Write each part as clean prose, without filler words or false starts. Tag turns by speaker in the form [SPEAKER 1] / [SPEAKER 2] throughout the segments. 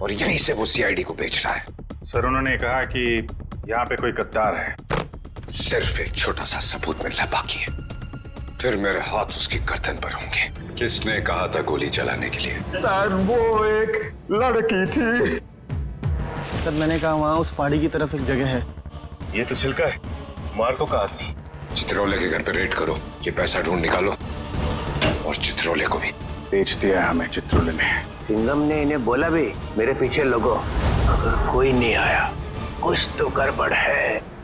[SPEAKER 1] और यहीं से वो सीआईडी को बेच रहा है।
[SPEAKER 2] सर उन्होंने कहा कि यहाँ पे कोई गद्दार है।
[SPEAKER 1] सिर्फ एक छोटा सा सबूत मिलना बाकी है, फिर मेरे हाथ उसकी गर्दन पर होंगे। किसने कहा था गोली चलाने के लिए?
[SPEAKER 3] सर वो एक लड़की थी।
[SPEAKER 4] सर मैंने कहा वहाँ उस पहाड़ी की तरफ एक जगह है।
[SPEAKER 2] ये तो छिलका है, मार्को का आदमी।
[SPEAKER 1] चित्रोले के घर पे रेड करो, ये पैसा ढूंढ निकालो और चित्रोले को भी।
[SPEAKER 2] बेच दिया हमें चित्रोले ने।
[SPEAKER 5] सिंघम ने इन्हें बोला भी मेरे पीछे लोगो, अगर कोई नहीं आया कुछ तो गड़बड़ है।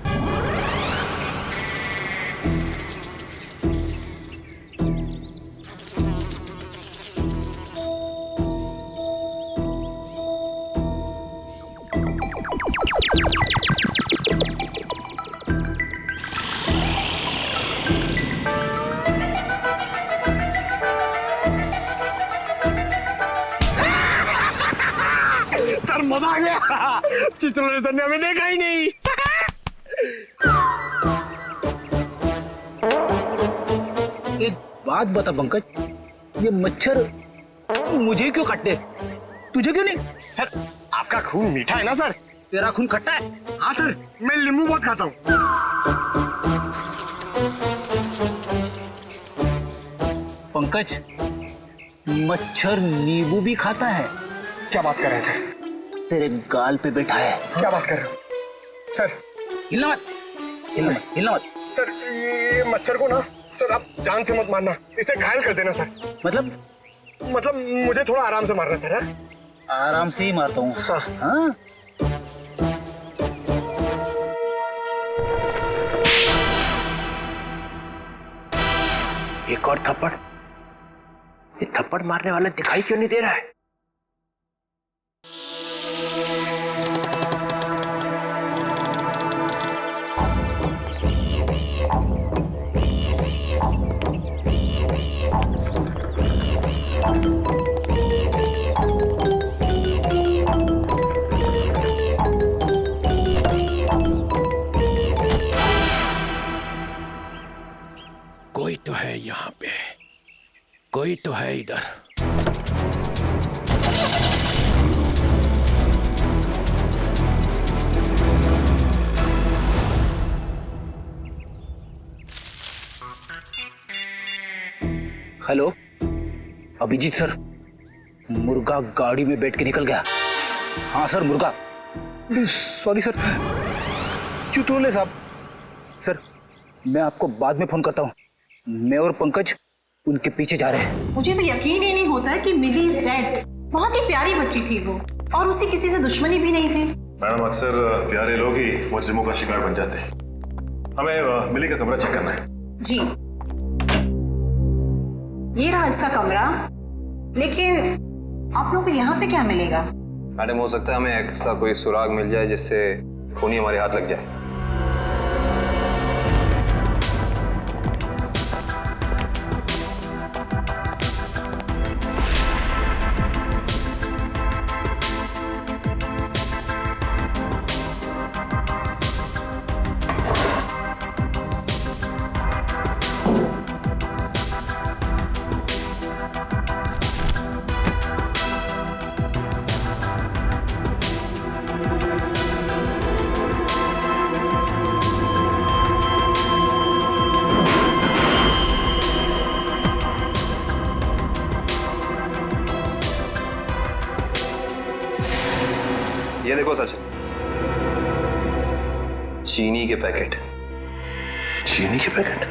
[SPEAKER 3] सर मजा आ गया। चित्रोले सर ने हमें देखा ही नहीं।
[SPEAKER 6] एक बात बता पंकज, ये मच्छर मुझे क्यों काटते, तुझे क्यों नहीं?
[SPEAKER 3] सर आपका खून मीठा है ना सर?
[SPEAKER 6] तेरा खून खट्टा है।
[SPEAKER 3] हाँ सर, मैं नींबू बहुत खाता हूँ।
[SPEAKER 6] पंकज, मच्छर नींबू भी खाता है?
[SPEAKER 3] क्या बात कर रहे हैं सर?
[SPEAKER 6] तेरे गाल पे बैठा है।
[SPEAKER 3] क्या बात कर रहे हो सर?
[SPEAKER 6] हिलना मत, हिलना मत, हिलना मत।
[SPEAKER 3] सर ये मच्छर को ना सर आप जान से मत मारना, इसे घायल कर देना सर। मतलब मुझे थोड़ा आराम से मारना सर। हाँ?
[SPEAKER 6] आराम से ही मारता हूँ।
[SPEAKER 3] हाँ।
[SPEAKER 6] हाँ?
[SPEAKER 5] एक और थप्पड़। ये थप्पड़ मारने वाला दिखाई क्यों नहीं दे रहा है?
[SPEAKER 7] कोई तो है यहाँ पे, कोई तो है इधर।
[SPEAKER 6] हेलो अभिजीत सर, मुर्गा गाड़ी में बैठ के निकल गया। हाँ सर मुर्गा। Sorry sir. चित्रोले साहब। सर मैं आपको बाद में फोन करता हूँ। मैं और पंकज उनके पीछे जा रहे हैं।
[SPEAKER 8] मुझे तो यकीन ही नहीं होता है कि मिली इज डेड। बहुत ही प्यारी बच्ची थी वो, और उसे किसी से दुश्मनी भी नहीं थी।
[SPEAKER 2] मैडम अक्सर प्यारे लोग ही मुजरिमों का शिकार बन जाते हैं। हमें मिली का कमरा चेक करना है।
[SPEAKER 8] जी ये रहा इसका कमरा, लेकिन आप लोगों को यहाँ पे क्या मिलेगा?
[SPEAKER 9] मैडम हो सकता है हमें ऐसा कोई सुराग मिल जाए जिससे खूनी हमारे हाथ लग जाए। ये देखो सचिन, चीनी के पैकेट।
[SPEAKER 5] चीनी के पैकेट?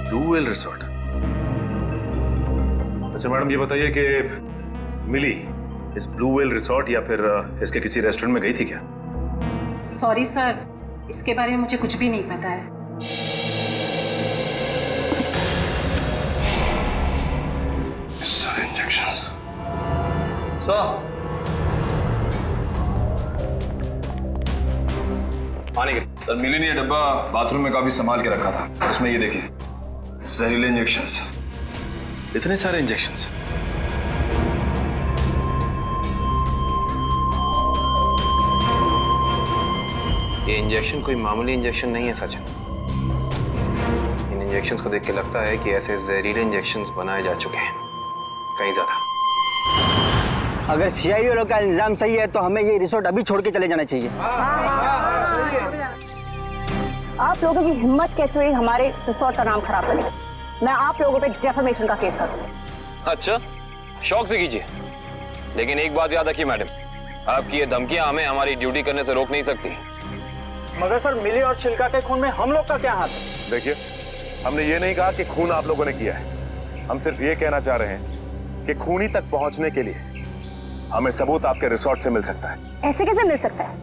[SPEAKER 2] Blue whale resort. अच्छा मैडम ये बताइए कि मिली इस ब्लू व्हेल रिसोर्ट या फिर इसके किसी रेस्टोरेंट में गई थी क्या?
[SPEAKER 8] सॉरी सर, इसके बारे में मुझे कुछ भी नहीं पता है।
[SPEAKER 9] पानी के सर, मिली ने ये डब्बा बाथरूम में काफी संभाल के रखा था, और उसमें ये देखिए जहरीले इंजेक्शंस।
[SPEAKER 2] इतने सारे इंजेक्शंस?
[SPEAKER 9] ये इंजेक्शन कोई मामूली इंजेक्शन नहीं है सचिन। इन इंजेक्शंस को देख के लगता है कि ऐसे जहरीले इंजेक्शंस बनाए जा चुके हैं, कहीं ज्यादा।
[SPEAKER 6] अगर सीआईडी वालों का इल्जाम सही है तो हमें ये रिसोर्ट अभी छोड़ के चले जाना चाहिए।
[SPEAKER 10] आप लोगों की हिम्मत कैसे हुई हमारे रिसोर्ट का नाम खराब करने? मैं आप लोगों पे डेफेमेशन का केस करूंगी।
[SPEAKER 9] अच्छा, शौक से कीजिए, लेकिन एक बात याद रखिए मैडम, आपकी ये धमकियां हमें हमारी ड्यूटी करने से रोक नहीं सकती।
[SPEAKER 4] मगर सर मिली और छिलका के खून में हम लोग का क्या हाथ है?
[SPEAKER 2] देखिए, हमने ये नहीं कहा कि खून आप लोगों ने किया है। हम सिर्फ ये कहना चाह रहे हैं कि खूनी तक पहुंचने के लिए हमें सबूत आपके रिसोर्ट से मिल सकता है।
[SPEAKER 10] ऐसे कैसे मिल सकता है?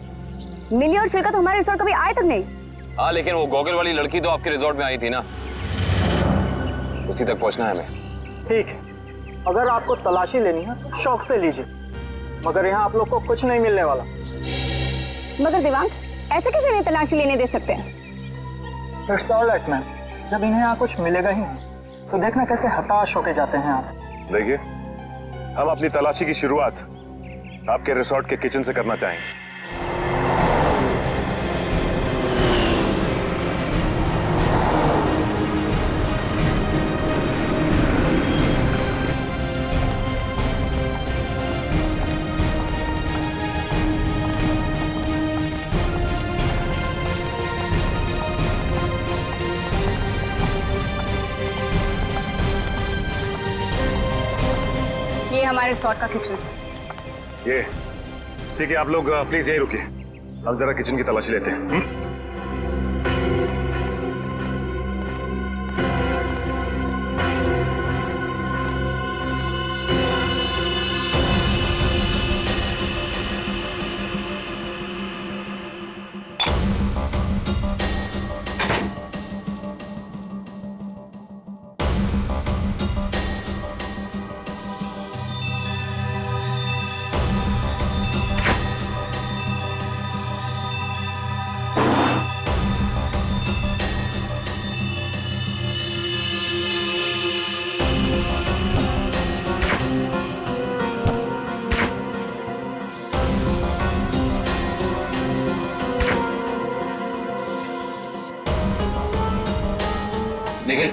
[SPEAKER 10] मिली और छिलका तो हमारे रिसोर्ट कभी आए तक नहीं।
[SPEAKER 9] हाँ, लेकिन वो गॉगल वाली लड़की तो आपके रिसोर्ट में आई थी ना, उसी तक पहुंचना है हमें।
[SPEAKER 4] ठीक है, अगर आपको तलाशी लेनी है तो शौक से लीजिए, मगर यहाँ आप लोग को कुछ नहीं मिलने वाला।
[SPEAKER 10] मगर दिवांग, ऐसे कैसे नहीं तलाशी लेने दे सकते हैं?
[SPEAKER 4] इट्स ऑल राइट मैम, जब इन्हें यहाँ कुछ मिलेगा ही नहीं तो देखना कैसे हताश होके जाते हैं यहाँ से।
[SPEAKER 2] देखिए, हम अपनी तलाशी की शुरुआत आपके रिसोर्ट के किचन से करना चाहेंगे।
[SPEAKER 10] ये हमारे रिसोर्ट का किचन।
[SPEAKER 2] ये ठीक है, आप लोग प्लीज यहीं रुकिए, हम जरा किचन की तलाशी लेते हैं।
[SPEAKER 9] निखिल,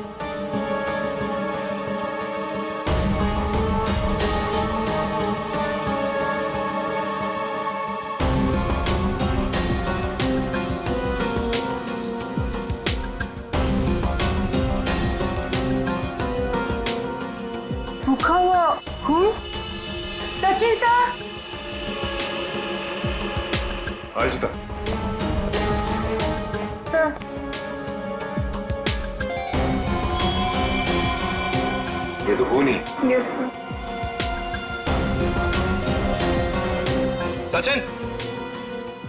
[SPEAKER 10] सूखा हुआ खून। सचिन सर,
[SPEAKER 2] आहिस्ता।
[SPEAKER 10] सर
[SPEAKER 9] ये तो खून ही।
[SPEAKER 10] Yes sir.
[SPEAKER 9] Sachin,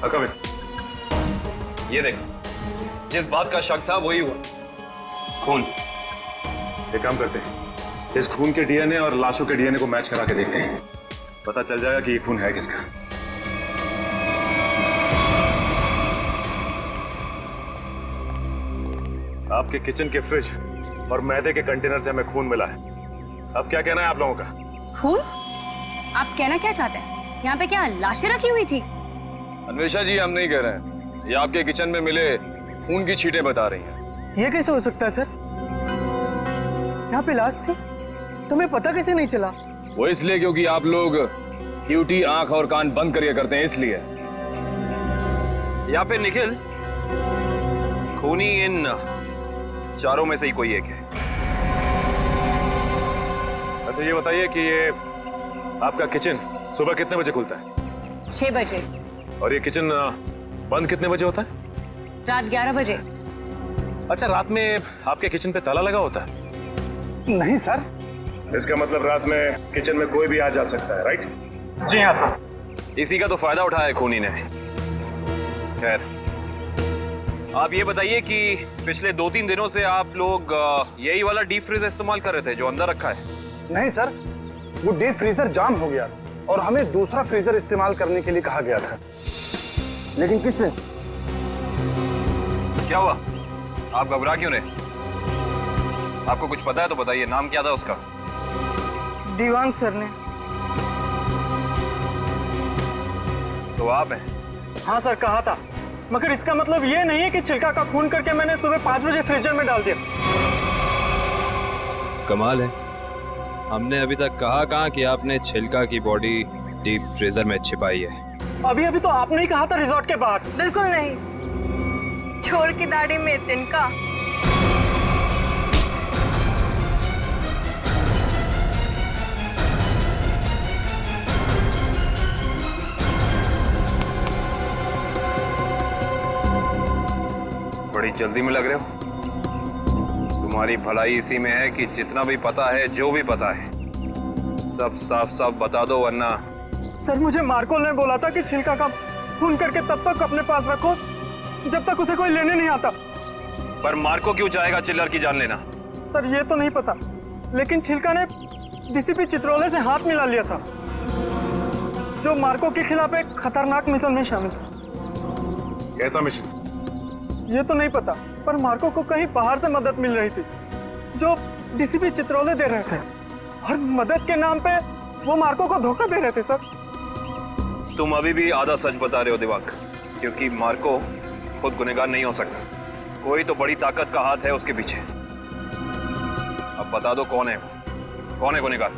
[SPEAKER 2] come in.
[SPEAKER 9] ये देख, जिस बात का शक था वही हुआ, खून।
[SPEAKER 2] एक काम करते हैं, इस खून के डीएनए और लाशों के डीएनए को मैच करा के देखते हैं, पता चल जाएगा कि ये खून है किसका। आपके किचन के फ्रिज और मैदे के कंटेनर से हमें खून मिला है। अब क्या कहना है आप लोगों का?
[SPEAKER 10] खून? आप कहना क्या चाहते हैं? यहाँ पे क्या लाशें रखी हुई थी?
[SPEAKER 9] अन्वेषा जी, हम नहीं कह रहे हैं, ये आपके किचन में मिले खून की छींटें बता रही हैं।
[SPEAKER 4] ये कैसे हो सकता है सर? यहाँ पे लाश थी, तुम्हें पता कैसे नहीं चला?
[SPEAKER 9] वो इसलिए क्योंकि आप लोग ड्यूटी आंख और कान बंद करके करते हैं, इसलिए। या फिर निखिल, खूनी इन चारों में से ही कोई एक है।
[SPEAKER 2] अच्छा ये बताइए कि ये आपका किचन सुबह कितने बजे खुलता है?
[SPEAKER 10] 6 बजे।
[SPEAKER 2] और ये किचन बंद कितने बजे होता है?
[SPEAKER 10] रात 11 बजे।
[SPEAKER 2] अच्छा, रात में आपके किचन पे ताला लगा होता है?
[SPEAKER 4] नहीं सर।
[SPEAKER 2] इसका मतलब रात में किचन में कोई भी आ जा सकता है, राइट?
[SPEAKER 4] जी हाँ सर।
[SPEAKER 9] इसी का तो फायदा उठाया है खूनी ने। खैर, आप ये बताइए कि पिछले 2-3 दिनों से आप लोग यही वाला डीप फ्रीजर इस्तेमाल कर रहे थे जो अंदर रखा है?
[SPEAKER 4] नहीं सर, वो डीप फ्रीजर जाम हो गया और हमें दूसरा फ्रीजर इस्तेमाल करने के लिए कहा गया था। लेकिन किसने?
[SPEAKER 9] क्या हुआ? आप घबरा क्यों रहे? आपको कुछ पता है तो बताइए, नाम क्या था उसका?
[SPEAKER 4] दिवांग सर ने।
[SPEAKER 9] तो आप हैं?
[SPEAKER 4] हाँ सर, कहा था।
[SPEAKER 3] मगर इसका मतलब ये नहीं है कि छिलका का खून करके मैंने सुबह 5 बजे फ्रीजर में डाल दिया।
[SPEAKER 9] कमाल है, हमने अभी तक कहा कि आपने छिलका की बॉडी डीप फ्रीजर में छिपाई है।
[SPEAKER 3] अभी तो आपने ही कहा था रिजॉर्ट के बाहर।
[SPEAKER 10] बिल्कुल नहीं, छोड़ की दाढ़ी में तिनका।
[SPEAKER 9] बड़ी जल्दी में लग रहे हो। तुम्हारी भलाई इसी में है कि जितना भी पता है, जो भी पता है, सब साफ साफ बता दो, वरना।
[SPEAKER 3] सर, मुझे मार्कोल ने बोला था कि छिलका का खून करके तब तक अपने पास रखो जब तक उसे कोई लेने नहीं आता।
[SPEAKER 9] पर मार्को क्यों चाहेगा चिल्लर की जान लेना?
[SPEAKER 3] सर, ये तो नहीं पता, लेकिन छिलका ने डीसीपी चित्रोले से हाथ मिला लिया था, जो मार्को के खिलाफ एक खतरनाक मिशन में शामिल था।
[SPEAKER 2] कैसा मिशन?
[SPEAKER 3] ये तो नहीं पता, पर मार्को को कहीं बाहर से मदद मिल रही थी जो डीसीपी चित्रोले दे रहे थे, और मदद के नाम पे वो मार्को को धोखा दे रहे थे। सर,
[SPEAKER 9] तुम अभी भी आधा सच बता रहे हो दिवाक, क्योंकि मार्को खुद गुनहगार नहीं हो सकता। कोई तो बड़ी ताकत का हाथ है उसके पीछे। अब बता दो कौन है वो? कौन है गुनहगार?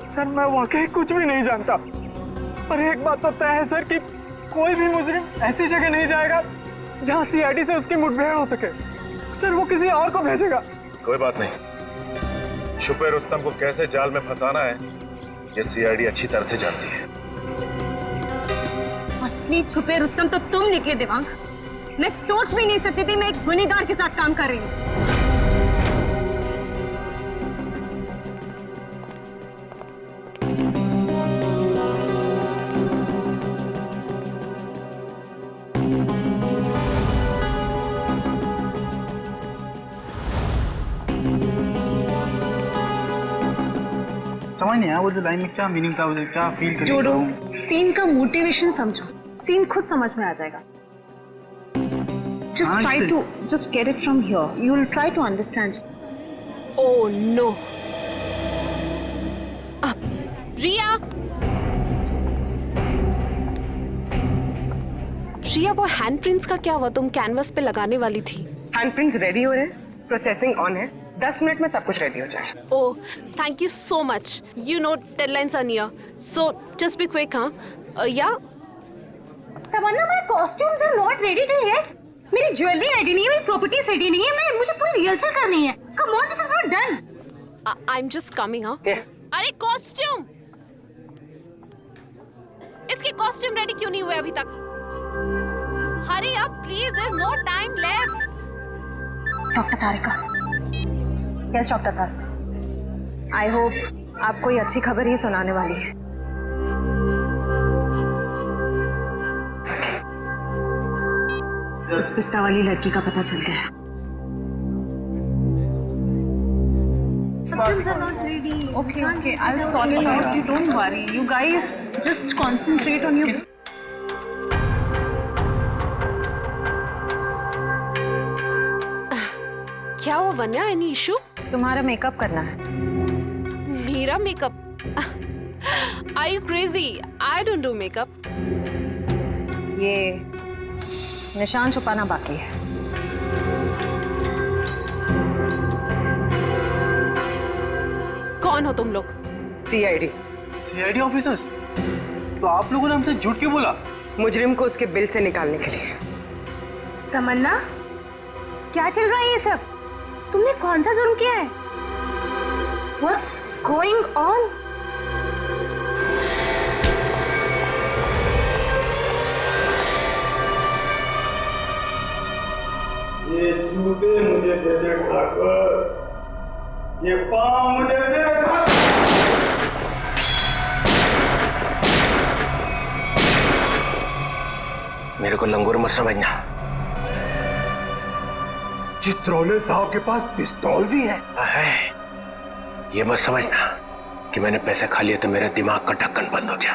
[SPEAKER 3] सर, मैं वाकई कुछ भी नहीं जानता, पर एक बात तो तय है सर कि कोई भी मुजरिम ऐसी जगह नहीं जाएगा जहां सीआईडी से उसकी मुठभेड़ हो सके। सर, वो किसी और को भेजेगा।
[SPEAKER 2] कोई बात नहीं, छुपे रुस्तम को कैसे जाल में फंसाना है ये सीआईडी अच्छी तरह से जानती है।
[SPEAKER 8] असली छुपे रुस्तम तो तुम निकले दिवांग। मैं सोच भी नहीं सकती थी मैं एक गुनहगार के साथ काम कर रही हूँ।
[SPEAKER 4] समझ नहीं आया वो जो लाइन में क्या मीनिंग था, वो क्या फील कर
[SPEAKER 8] जोड़ो, सीन का मोटिवेशन समझो, सीन खुद समझ में आ जाएगा। Just try to just get it from here. You will try to understand.
[SPEAKER 11] Oh no. रिया, रिया, वो हैंडप्रिंट्स का क्या हुआ? तुम कैनवस पे लगाने वाली थी।
[SPEAKER 10] हैंडप्रिंट्स रेडी हो रहे हैं, प्रोसेसिंग ऑन है, 10 मिनट में सब कुछ रेडी हो जाएगा।
[SPEAKER 11] Oh, thank you so much. You know deadlines are near, so just be quick. हाँ या
[SPEAKER 8] Tamanna, my costumes are not ready to yet. मेरी ज्वेलरी रेडी नहीं है, मेरी प्रॉपर्टीज रेडी नहीं है, मुझे पूरी रिहर्सल करनी है। Come on, this is not done.
[SPEAKER 11] I'm just coming, हाँ। अरे कॉस्ट्यूम, इसके कॉस्ट्यूम रेडी क्यों नहीं हुए अभी तक? Hurry up, please. There's no time left.
[SPEAKER 8] Doctor Tarika.
[SPEAKER 10] Yes doctor Tarika, I hope आप कोई अच्छी खबर ही सुनाने वाली है।
[SPEAKER 8] उस पिस्ता वाली लड़की का पता चल गया।
[SPEAKER 11] Costumes are not ready. Okay. I'll sort it out. You don't worry. You guys just concentrate on your. क्या हुआ वन्या? Any issue?
[SPEAKER 10] तुम्हारा मेकअप करना है।
[SPEAKER 11] मेरा makeup? Are you crazy? I don't do makeup.
[SPEAKER 10] ये निशान छुपाना बाकी है।
[SPEAKER 11] कौन हो तुम लोग?
[SPEAKER 4] CID officers? तो आप लोगों ने हमसे झूठ क्यों बोला?
[SPEAKER 10] मुजरिम को उसके बिल से निकालने के लिए।
[SPEAKER 8] तमन्ना, क्या चल रहा है ये सब? तुमने कौन सा जुर्म किया है? What's going on?
[SPEAKER 3] ये जूते मुझे दे दे ठाकुर, ये पाँव मुझे दे दे।
[SPEAKER 5] मेरे को लंगूर मत समझना।
[SPEAKER 3] चित्रोले साहब के पास पिस्तौल भी है।
[SPEAKER 5] ये मत समझना कि मैंने पैसे खा लिए तो मेरे दिमाग का ढक्कन बंद हो गया।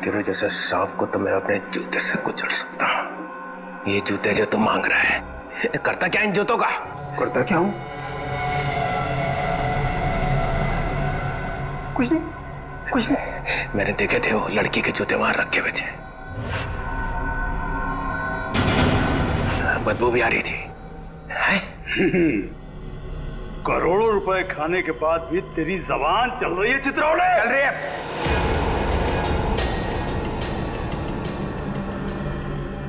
[SPEAKER 5] तेरे जैसे सांप को तो मैं अपने जूते से कुचल सकता हूँ। ये जूते जो तुम मांग रहा है, करता क्या इन जूतों का?
[SPEAKER 3] करता क्या हूँ? कुछ नहीं।
[SPEAKER 5] मैंने देखे थे वो लड़की के जूते वहां रखे हुए थे। बदबू भी आ रही थी। हैं?
[SPEAKER 12] करोड़ों रुपए खाने के बाद भी तेरी जबान चल रही है चित्रौले।
[SPEAKER 5] चल रही है।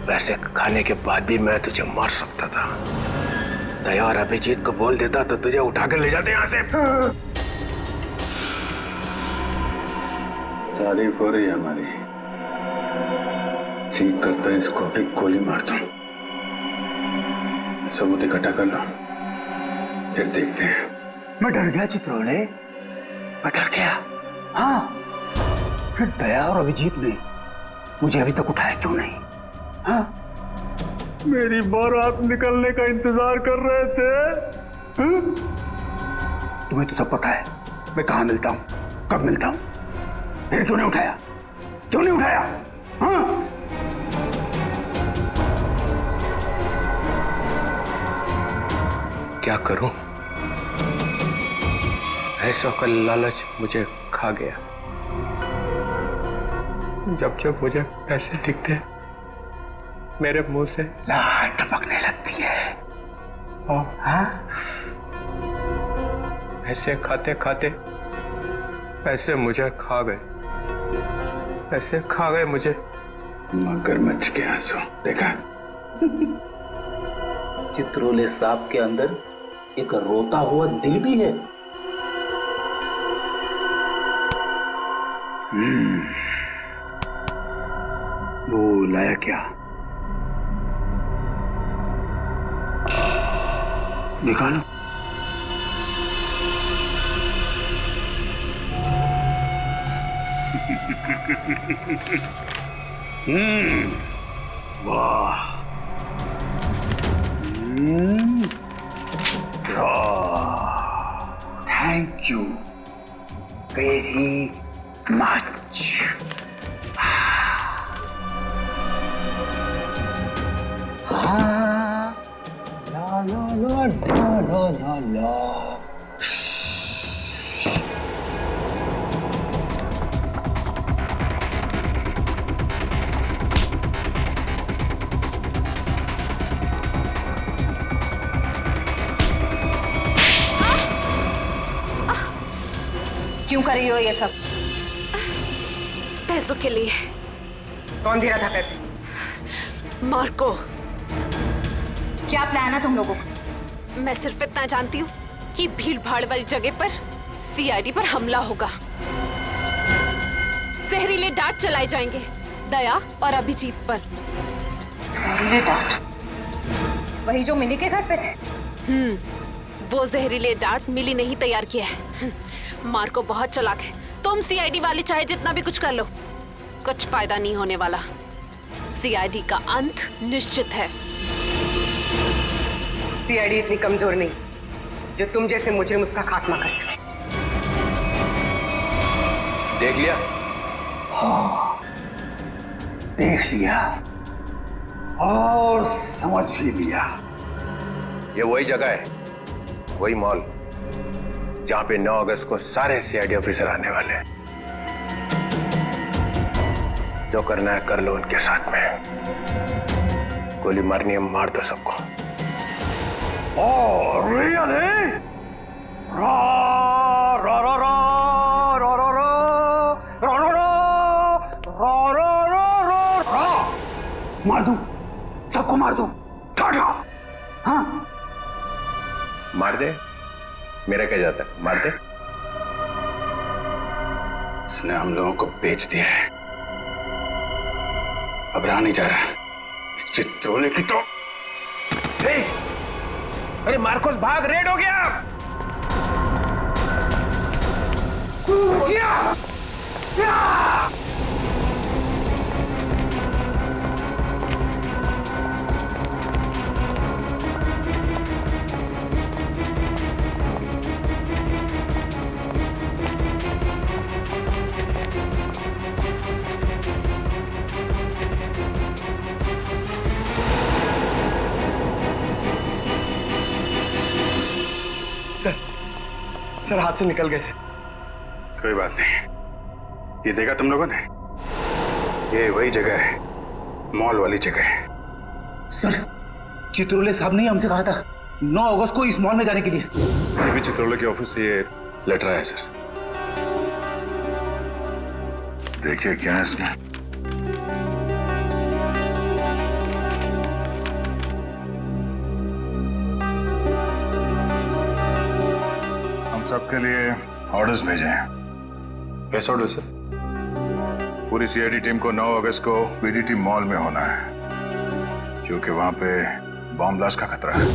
[SPEAKER 5] पैसे खाने के बाद भी मैं तुझे मार सकता था। दया और अभिजीत को बोल देता तो तुझे उठा कर ले जाते यहाँ से।
[SPEAKER 1] तारीफ हो रही है हमारी। चीख करता है इसको अभी गोली मार दूं। सबूत इकट्ठा कर लो, फिर देखते हैं।
[SPEAKER 12] मैं डर गया चित्रौले, मैं डर गया। हाँ, फिर दया और अभिजीत ने मुझे अभी तक उठाया क्यों नहीं? हाँ, मेरी बारात निकलने का इंतजार कर रहे थे। हाँ? तुम्हें तो सब पता है मैं कहाँ मिलता हूँ, कब मिलता हूँ। फिर क्यों नहीं उठाया? क्यों नहीं उठाया? हाँ?
[SPEAKER 5] क्या करूं? ऐसा का लालच मुझे खा गया। जब जब मुझे पैसे दिखते मेरे मुंह से
[SPEAKER 12] लाट टपकने लगती है। हाँ?
[SPEAKER 5] पैसे खाते खाते पैसे मुझे खा गए। पैसे खा गए मुझे।
[SPEAKER 1] मगरमच्छ के आंसू देखा?
[SPEAKER 6] चित्रोले सांप के अंदर एक रोता हुआ दिल भी है।
[SPEAKER 12] वो लाया क्या? निकालो। वाह, थैंक यू वेरी मच। हाँ, ला ला ला ला ला ला ला।
[SPEAKER 10] क्यों कर रही हो ये सब?
[SPEAKER 11] पैसों के लिए।
[SPEAKER 10] कौन दे रहा था पैसे?
[SPEAKER 11] मार्को।
[SPEAKER 10] क्या प्लान है तुम लोगों का?
[SPEAKER 11] मैं सिर्फ इतना जानती हूँ कि भीड़ भाड़ वाली जगह पर सीआईडी पर हमला होगा। जहरीले डांट चलाए जाएंगे दया और अभिजीत पर।
[SPEAKER 10] जहरीले डांट? वही जो मिली के घर पे थे?
[SPEAKER 11] वो जहरीले डांट मिली नहीं तैयार किया है। मार्को बहुत चालाक है। तुम सीआईडी वाले चाहे जितना भी कुछ कर लो, कुछ फायदा नहीं होने वाला। सीआईडी का अंत निश्चित है।
[SPEAKER 10] सीआईडी इतनी कमजोर नहीं जो तुम जैसे मुजरिम उसका खात्मा कर सके।
[SPEAKER 5] देख लिया?
[SPEAKER 12] हाँ, देख लिया और समझ भी लिया।
[SPEAKER 5] ये वही जगह है, वही मॉल जहां पे 9 अगस्त को सारे सीआईडी ऑफिसर आने वाले हैं। जो करना है कर लो उनके साथ में। गोली मारनी है मार दो सबको।
[SPEAKER 12] Oh, really? Ra ra ra ra ra ra ra ra ra ra ra ra ra ra। मार दूं, सबको मार दूं। टाटा। हाँ,
[SPEAKER 5] मार दे, मेरा क्या जाता है, मार दे।
[SPEAKER 1] इसने हम लोगों को बेच दिया है, अब रहा नहीं जा रहा। इस चित्रोले की तो
[SPEAKER 5] अरे मार्कोस भाग, रेड हो गया।
[SPEAKER 3] सर हाथ से निकल गए सर।
[SPEAKER 1] कोई बात नहीं, ये देखा तुम लोगों ने? ये वही जगह है, मॉल वाली जगह है।
[SPEAKER 12] सर
[SPEAKER 6] चित्रोले साहब ने हमसे कहा था 9 अगस्त को इस मॉल में जाने के लिए।
[SPEAKER 2] सीपी चित्रोले के ऑफिस से ये लेटर आया सर। देखिए क्या है इसमें। हम सबके लिए ऑर्डर्स भेजे हैं।
[SPEAKER 9] कैसे ऑर्डर सर?
[SPEAKER 2] पूरी सीआईडी टीम को 9 अगस्त को बीडीटी मॉल में होना है, क्योंकि वहां पे बॉम्ब ब्लास्ट का खतरा है।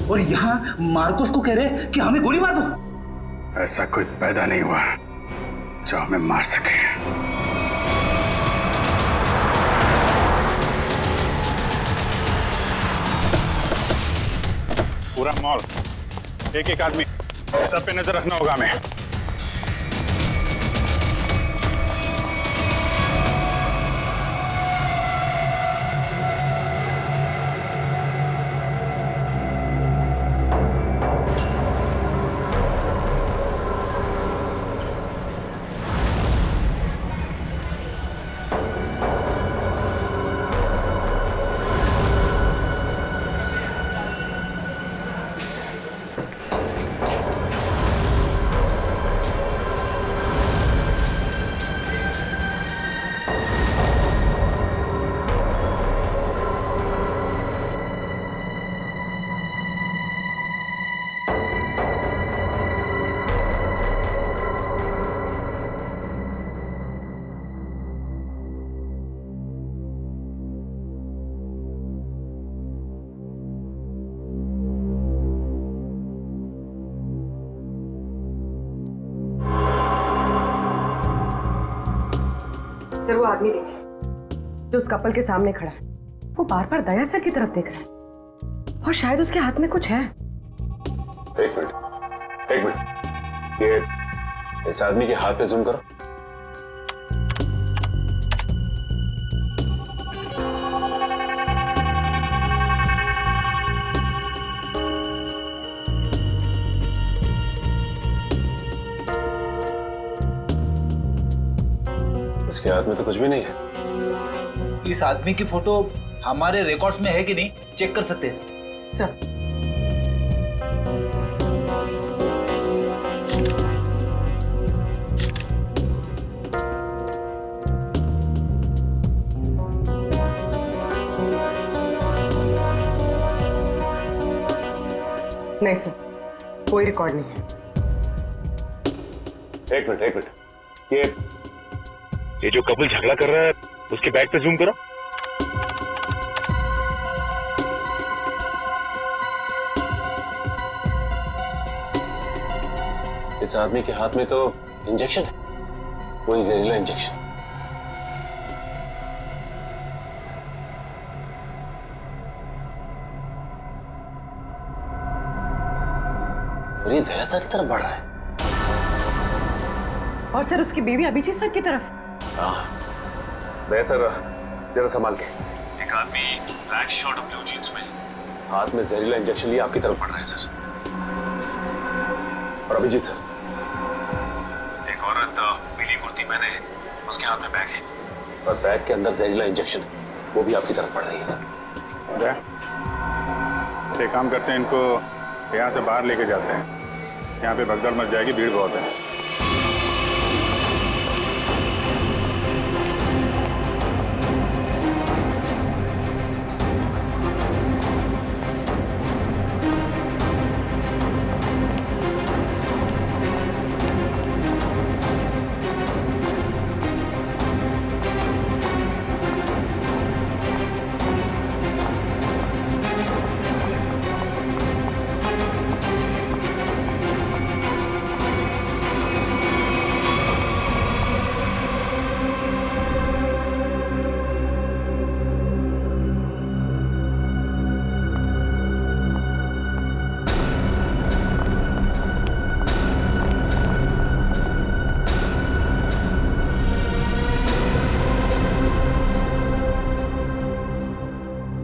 [SPEAKER 6] और यहाँ मार्कोस को कह रहे कि हमें गोली मार दो।
[SPEAKER 2] ऐसा कोई पैदा नहीं हुआ जो हमें मार सके। पूरा मॉल, एक एक आदमी, सब पे नजर रखना होगा हमें।
[SPEAKER 10] सर वो आदमी देखिए जो उस कपल के सामने खड़ा है, वो बार बार दया सर की तरफ देख रहा है और शायद उसके हाथ में कुछ है।
[SPEAKER 9] एक मिनट, ये इस आदमी के हाथ पे जूम करो। इसके हाथ में तो कुछ भी नहीं है।
[SPEAKER 6] इस आदमी की फोटो हमारे रिकॉर्ड्स में है कि नहीं, चेक कर सकते हैं
[SPEAKER 10] सर। नहीं सर, कोई रिकॉर्ड नहीं है।
[SPEAKER 2] एक मिनट, ये जो कपल झगड़ा कर रहा है उसके बैग पे जूम करो।
[SPEAKER 9] इस आदमी के हाथ में तो इंजेक्शन है, वही जहरीला इंजेक्शन। और ये दया सर की तरफ बढ़ रहा है।
[SPEAKER 10] और सर उसकी बीवी अभिजीत सर की तरफ।
[SPEAKER 9] दया सर जरा संभाल के। एक आदमी ब्लैक शर्ट और ब्लू जींस में हाथ में जहरीला इंजेक्शन लिए आपकी तरफ बढ़ रहा है सर। और अभिजीत सर, एक औरत पीली कुर्ती पहने है, उसके हाथ में बैग है और बैग के अंदर जहरीला इंजेक्शन है, वो भी आपकी तरफ बढ़ रही है सर।
[SPEAKER 2] एक काम करते हैं, इनको यहाँ से बाहर लेके जाते हैं। यहाँ पे भगदड़ मच जाएगी, भीड़ बहुत है।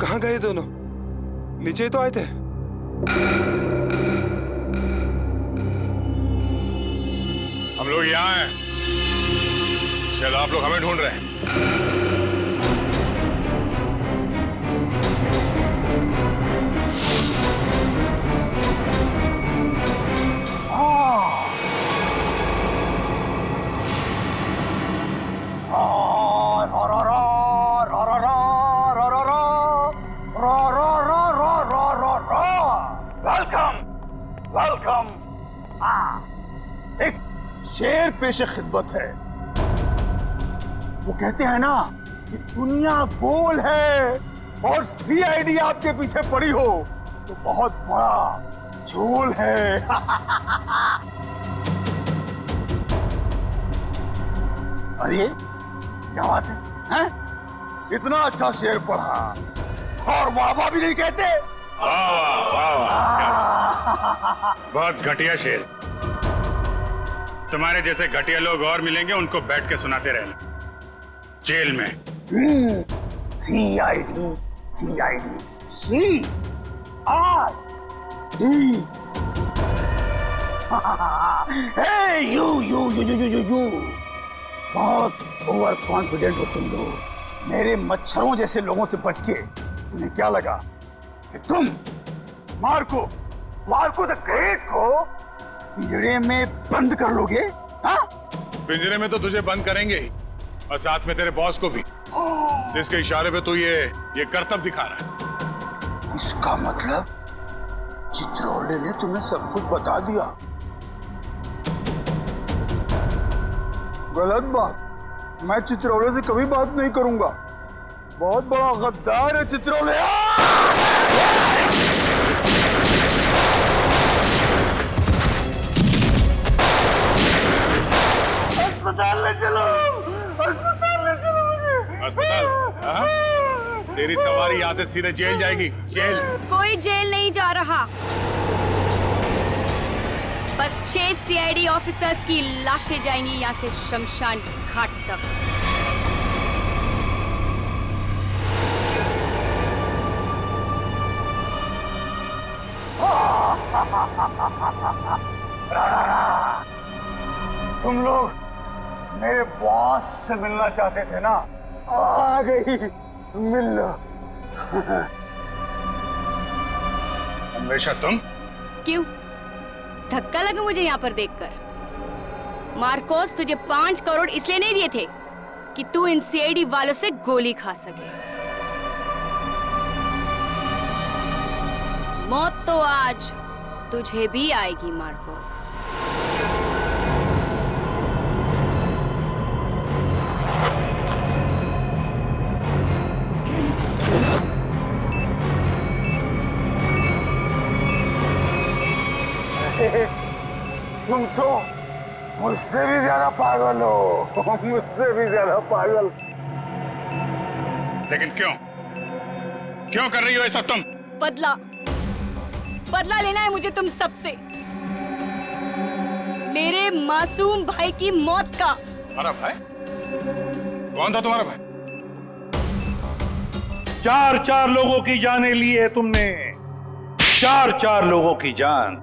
[SPEAKER 13] कहाँ गए दोनों? नीचे तो आए थे।
[SPEAKER 2] हम लोग यहाँ हैं, शायद आप लोग हमें ढूंढ रहे हैं।
[SPEAKER 12] पेशे खिदमत है। वो कहते हैं ना कि दुनिया गोल है और सीआईडी आपके पीछे पड़ी हो तो बहुत बड़ा झोल है। अरे क्या बात है? इतना अच्छा शेर पढ़ा और वाह भी नहीं कहते।
[SPEAKER 14] बहुत घटिया शेर। तुम्हारे जैसे घटिया लोग और मिलेंगे, उनको बैठ के सुनाते रहना जेल में।
[SPEAKER 12] CID CID C R D. You you you you you you बहुत ओवर कॉन्फिडेंट हो तुम लोग। मेरे मच्छरों जैसे लोगों से बच के तुम्हें क्या लगा कि तुम मार्को द ग्रेट को पिंजरे में बंद कर लोगे? हाँ?
[SPEAKER 14] पिंजरे में तो तुझे बंद करेंगे ही, और साथ में तेरे बॉस को भी, जिसके इशारे पे तू ये करतब दिखा रहा है।
[SPEAKER 12] इसका मतलब चित्रोले ने तुम्हें सब कुछ बता दिया। गलत बात। मैं चित्रोले से कभी बात नहीं करूंगा। बहुत बड़ा गद्दार है चित्रोले। अस्पताल ले चलो, अस्पताल ले चलो मुझे।
[SPEAKER 14] अस्पताल? हाँ? तेरी सवारी यहाँ से सीधे जेल जाएगी। जेल?
[SPEAKER 8] कोई जेल नहीं जा रहा, बस 6 सीआईडी ऑफिसर्स की लाशें जाएंगी यहाँ से शमशान घाट तक।
[SPEAKER 12] तुम लोग मेरे बॉस से मिलना चाहते थे ना? आ गई, मिल लो।
[SPEAKER 14] हमेशा तुम?
[SPEAKER 8] क्यों धक्का लगा मुझे यहाँ पर देखकर? मार्कोस तुझे 5 करोड़ इसलिए नहीं दिए थे कि तू इन सीआईडी वालों से गोली खा सके। मौत तो आज तुझे भी आएगी मार्कोस।
[SPEAKER 12] तुम तो मुझसे भी ज्यादा पागल हो, मुझसे भी ज्यादा पागल।
[SPEAKER 14] लेकिन क्यों कर रही हो ये सब तुम?
[SPEAKER 8] बदला लेना है मुझे तुम सबसे, मेरे मासूम भाई की मौत का।
[SPEAKER 14] हमारा भाई? कौन था तुम्हारा भाई?
[SPEAKER 15] 4 लोगों की जानें ली है तुमने, 4 लोगों की जान।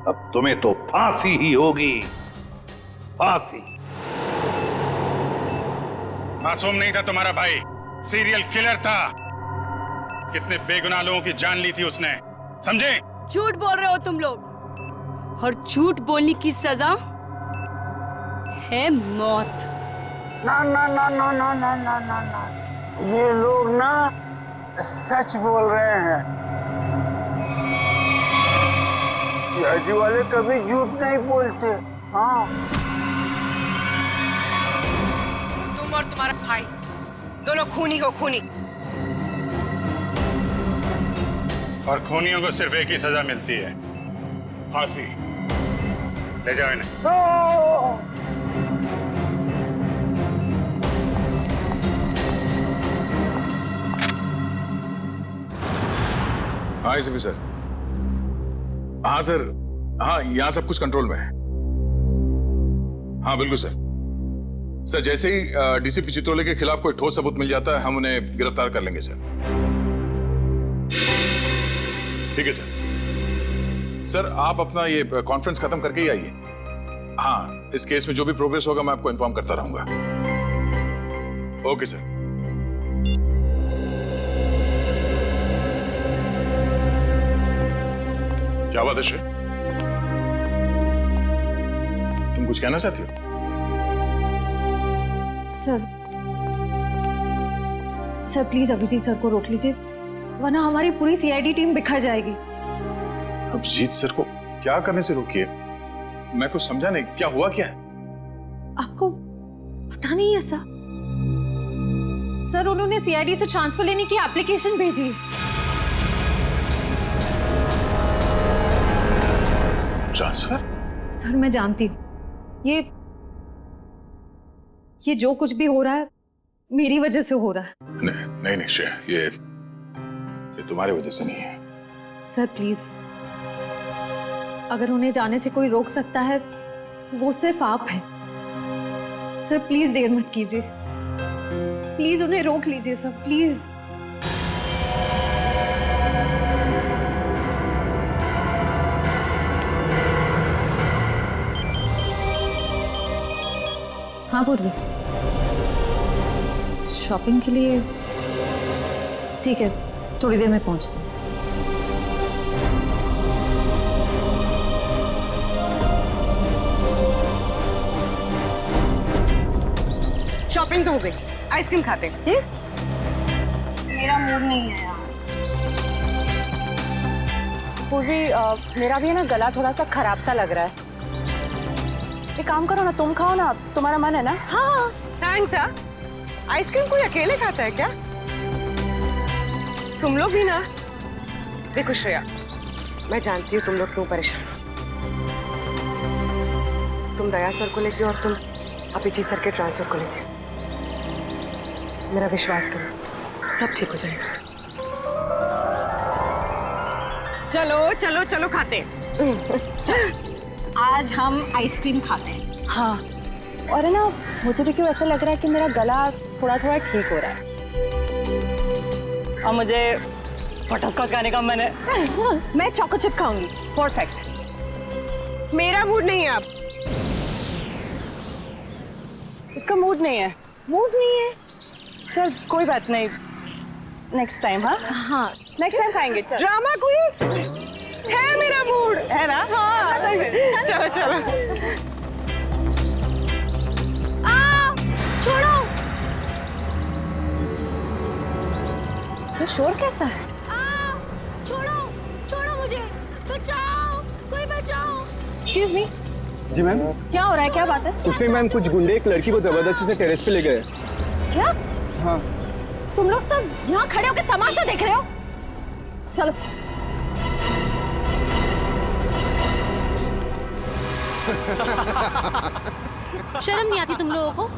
[SPEAKER 15] अब तुम्हें तो फांसी ही होगी, फांसी।
[SPEAKER 14] मासूम नहीं था तुम्हारा भाई, सीरियल किलर था। कितने बेगुनाह लोगों की जान ली थी उसने, समझे?
[SPEAKER 8] झूठ बोल रहे हो तुम लोग, और झूठ बोलने की सजा है मौत।
[SPEAKER 12] ना ना ना ना ना ना ना ना ना, ये लोग ना सच बोल रहे हैं। सीआईडी वाले कभी झूठ नहीं बोलते। हाँ,
[SPEAKER 10] तुम और तुम्हारा भाई दोनों खूनी हो, खूनी।
[SPEAKER 14] और खूनियों को सिर्फ एक ही सजा मिलती है, फांसी। ले जाओ इन्हें।
[SPEAKER 1] हाँ एसपी सर। हाँ सर, हाँ यहाँ सब कुछ कंट्रोल में है। हाँ बिल्कुल सर। सर जैसे ही डीसीपी चित्रोले के खिलाफ कोई ठोस सबूत मिल जाता है, हम उन्हें गिरफ्तार कर लेंगे सर। ठीक है सर। सर आप अपना ये कॉन्फ्रेंस खत्म करके ही आइए। हाँ, इस केस में जो भी प्रोग्रेस होगा मैं आपको इन्फॉर्म करता रहूंगा। Okay sir. क्या बात है श्री? तुम कुछ कहना चाहती हो?
[SPEAKER 16] सर प्लीज अभिजीत सर को रोक लीजिए, वरना हमारी पूरी सीआईडी टीम बिखर जाएगी।
[SPEAKER 1] अभिजीत सर को क्या करने से रोकिए? मैं कुछ समझा नहीं, क्या हुआ क्या है?
[SPEAKER 16] आपको पता नहीं है सर? सर उन्होंने सीआईडी से ट्रांसफर लेने की एप्लीकेशन भेजी।
[SPEAKER 14] ट्रांसफर?
[SPEAKER 16] सर मैं जानती हूँ ये जो कुछ भी हो रहा है मेरी वजह से हो रहा है।
[SPEAKER 14] नहीं नहीं श्रेया, ये तुम्हारी वजह से नहीं है।
[SPEAKER 16] सर प्लीज, अगर उन्हें जाने से कोई रोक सकता है तो वो सिर्फ आप हैं। सर प्लीज देर मत कीजिए, प्लीज उन्हें रोक लीजिए सर, प्लीज। हाँ पूर्वी, शॉपिंग के लिए? ठीक है, थोड़ी देर में पहुंचती हूँ।
[SPEAKER 10] शॉपिंग तो हो गई, आइसक्रीम खाते हैं।
[SPEAKER 16] मेरा मूड नहीं है यार।
[SPEAKER 10] पूर्वी, मेरा भी है ना गला थोड़ा सा खराब सा लग रहा है। एक काम करो ना, तुम खाओ ना, तुम्हारा मन है ना? हाँ थैंक्स। आइसक्रीम कोई अकेले खाता है क्या? तुम लोग भी ना। देखो श्रेया, मैं जानती हूँ तुम लोग क्यों परेशान हो। तुम दया सर को लेके और तुम अभिजीत सर के ट्रांसफर को लेके। मेरा विश्वास करो, सब ठीक हो जाएगा। चलो चलो चलो खाते हैं।
[SPEAKER 16] आज हम आइसक्रीम खाते हैं।
[SPEAKER 10] हाँ, और है ना, मुझे भी क्यों ऐसा लग रहा है कि मेरा गला थोड़ा थोड़ा ठीक हो रहा है। और मुझे बटरस्कॉच खाने का मन है।
[SPEAKER 16] मैं चॉको चिप खाऊंगी।
[SPEAKER 10] परफेक्ट। मेरा मूड नहीं है अब। इसका मूड नहीं है।
[SPEAKER 16] मूड नहीं है?
[SPEAKER 10] चल कोई बात नहीं, नेक्स्ट टाइम। हाँ
[SPEAKER 16] हाँ
[SPEAKER 10] नेक्स्ट टाइम खाएंगे। चल ड्रामा क्वींस है, मेरा मूड है ना। हाँ चलो चलो।
[SPEAKER 16] छोड़ो। ये शोर कैसा है? छोड़ो छोड़ो मुझे, बचाओ, कोई बचाओ। Excuse me.
[SPEAKER 3] जी मैम।
[SPEAKER 16] क्या हो रहा है, क्या बात है?
[SPEAKER 3] कुछ नहीं मैम, कुछ गुंडे एक लड़की को जबरदस्ती से टेरेस पे ले गए।
[SPEAKER 16] क्या?
[SPEAKER 3] हाँ।
[SPEAKER 16] तुम लोग सब यहाँ खड़े होकर तमाशा देख रहे हो? चलो।
[SPEAKER 8] शर्म नहीं आती तुम लोगों को?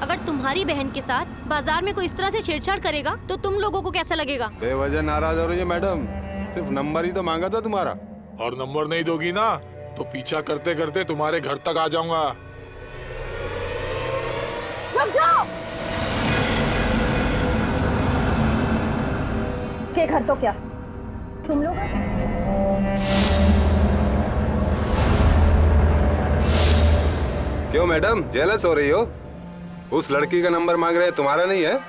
[SPEAKER 8] अगर तुम्हारी बहन के साथ बाजार में कोई इस तरह से छेड़छाड़ करेगा तो तुम लोगों को कैसा लगेगा?
[SPEAKER 13] बेवजह नाराज हो रही है मैडम, सिर्फ नंबर ही तो मांगा था तुम्हारा।
[SPEAKER 14] और नंबर नहीं दोगी ना तो पीछा करते करते तुम्हारे घर तक आ जाऊंगा।
[SPEAKER 16] रुक जाओ। के घर तो क्या तुम लोग?
[SPEAKER 13] क्यों मैडम, जेलस हो रही हो? उस लड़की का नंबर मांग रहे हैं, तुम्हारा नहीं है?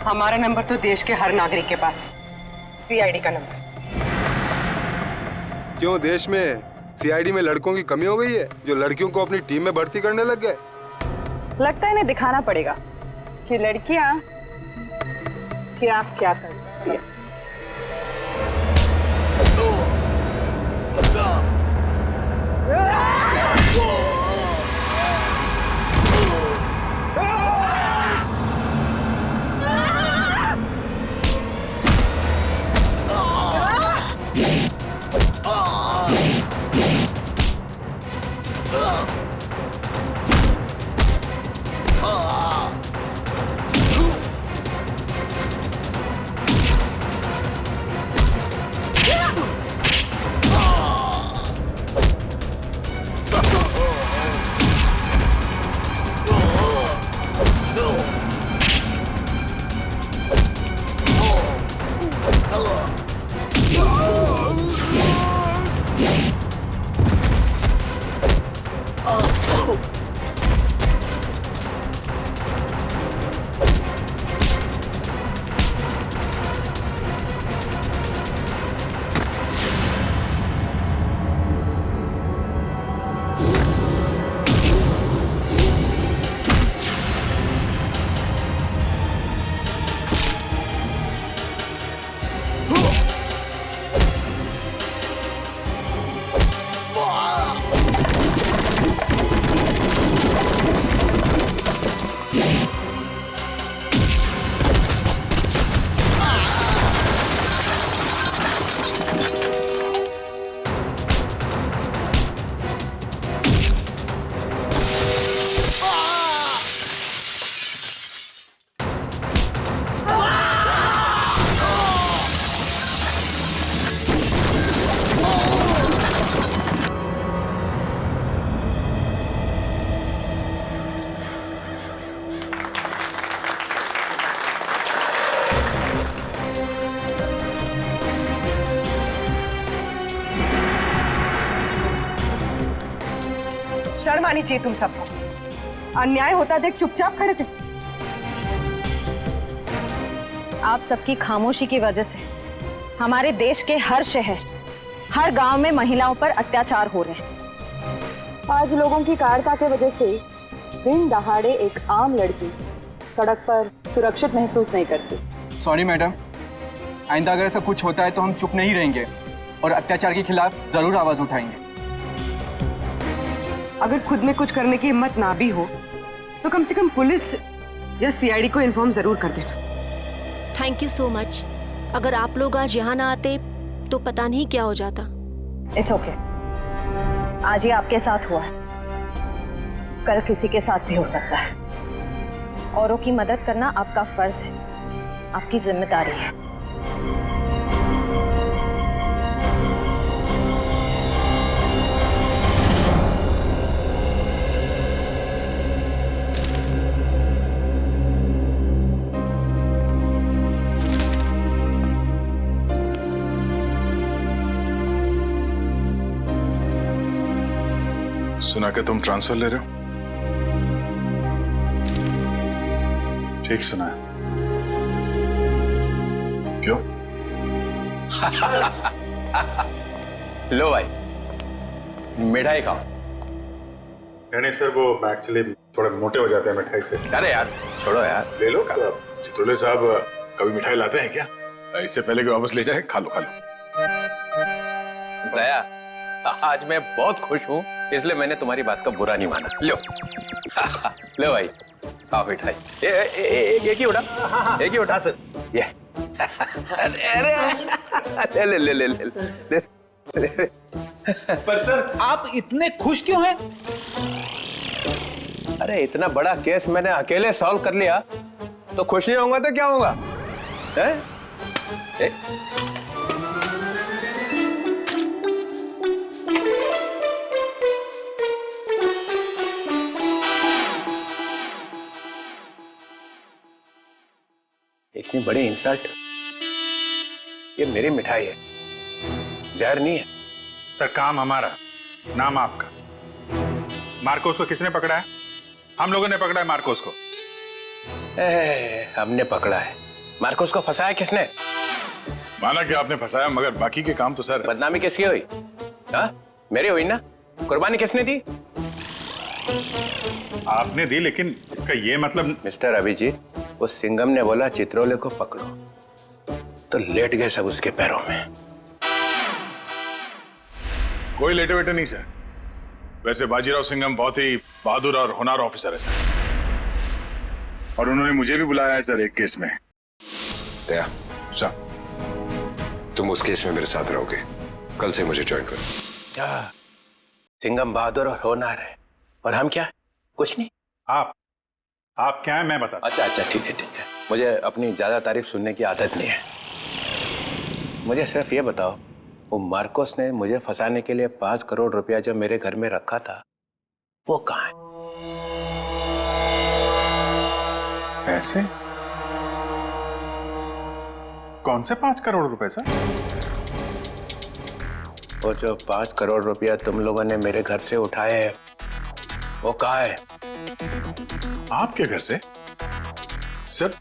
[SPEAKER 10] हमारा नंबर तो देश के हर नागरिक के पास है, सीआईडी का नंबर।
[SPEAKER 13] क्यों, देश में सीआईडी में लड़कों की कमी हो गई है जो लड़कियों को अपनी टीम में भर्ती करने लग गए?
[SPEAKER 10] लगता है इन्हें दिखाना पड़ेगा कि लड़कियां क्या क्या करती है। आनी चाहिए तुम सबको। अन्याय होता देख चुपचाप खड़े थे।
[SPEAKER 16] आप सबकी खामोशी की वजह से हमारे देश के हर शहर, हर गांव में महिलाओं पर अत्याचार हो रहे हैं।
[SPEAKER 10] आज लोगों की कायरता की वजह से दिन दहाड़े एक आम लड़की सड़क पर सुरक्षित महसूस नहीं करती।
[SPEAKER 3] सॉरी मैडम, आइंदा अगर ऐसा कुछ होता है तो हम चुप नहीं रहेंगे और अत्याचार के खिलाफ जरूर आवाज उठाएंगे।
[SPEAKER 10] अगर खुद में कुछ करने की हिम्मत ना भी हो तो कम से कम पुलिस या सीआईडी को इन्फॉर्म जरूर कर देना।
[SPEAKER 17] Thank you so much. अगर आप लोग आज यहाँ ना आते तो पता नहीं क्या हो जाता।
[SPEAKER 16] It's okay. आज ये आपके साथ हुआ है, कल किसी के साथ भी हो सकता है। औरों की मदद करना आपका फर्ज है, आपकी जिम्मेदारी है।
[SPEAKER 14] सुना कि तुम ट्रांसफर ले रहे हो? ठीक सुना है। क्यों?
[SPEAKER 5] लो भाई, मिठाई खाओ।
[SPEAKER 14] नहीं सर, वो एक्चुअली थोड़े मोटे हो जाते हैं मिठाई से।
[SPEAKER 5] अरे यार छोड़ो यार,
[SPEAKER 14] ले लो। चित्रोले साहब कभी मिठाई लाते हैं क्या? इससे पहले कि वापस ले जाए, खा लो खा लो।
[SPEAKER 5] दया, आज मैं बहुत खुश हूँ, इसलिए मैंने तुम्हारी बात का बुरा नहीं माना। लो लो भाई, खाओ मिठाई। एक ही उठा, एक ही उठा सर। ये अरे ले ले ले ले ले।
[SPEAKER 6] पर सर आप इतने खुश क्यों हैं?
[SPEAKER 5] अरे इतना बड़ा केस मैंने अकेले सॉल्व कर लिया, तो खुश नहीं होऊंगा तो क्या होगा? इतनी बड़ी इंसल्ट। ये मेरी मिठाई है, जहर नहीं है।
[SPEAKER 14] सर काम हमारा, नाम आपका। मार्कोस को किसने पकड़ा है? हम लोगों ने पकड़ा है मार्कोस को।
[SPEAKER 5] हमने पकड़ा है। मार्कोस को फंसाया किसने?
[SPEAKER 14] माना कि आपने फंसाया, मगर बाकी के काम तो सर।
[SPEAKER 5] बदनामी किसकी हुई? हाँ मेरी हुई ना। कुर्बानी किसने दी?
[SPEAKER 14] आपने दी, लेकिन इसका ये मतलब।
[SPEAKER 5] मिस्टर अभिजीत, वो सिंघम ने बोला चित्रोले को पकड़ो, तो लेट गए सब उसके पैरों में।
[SPEAKER 14] कोई लेटे वेटे नहीं सर। वैसे बाजीराव सिंघम बहुत ही बहादुर और होनहार ऑफिसर है सर, और उन्होंने मुझे भी बुलाया है सर एक केस में।
[SPEAKER 1] दया, तुम उस केस में मेरे साथ रहोगे। कल से मुझे ज्वाइन करो।
[SPEAKER 5] सिंघम बहादुर और होनहार है, और हम क्या? कुछ नहीं।
[SPEAKER 14] आप क्या है मैं बता।
[SPEAKER 5] अच्छा अच्छा, ठीक है ठीक है। मुझे अपनी ज्यादा तारीफ सुनने की आदत नहीं है। मुझे सिर्फ ये बताओ, वो मार्कोस ने मुझे फंसाने के लिए 5 करोड़ रुपया जो मेरे घर में रखा था, वो कहाँ है?
[SPEAKER 14] पैसे? कौन से 5 करोड़ रुपए सर?
[SPEAKER 5] वो जो 5 करोड़ रुपया तुम लोगों ने मेरे घर से उठाए हैं, वो कहाँ है?
[SPEAKER 14] आपके घर से? सर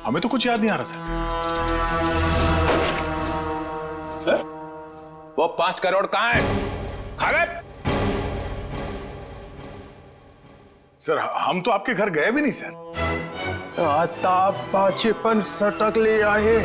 [SPEAKER 14] हमें तो कुछ याद नहीं आ रहा
[SPEAKER 5] सर। वो 5 करोड़ कहाँ है? खा गए?
[SPEAKER 14] सर हम तो आपके घर गए भी नहीं सर।
[SPEAKER 5] आता 5 सटक ले आए।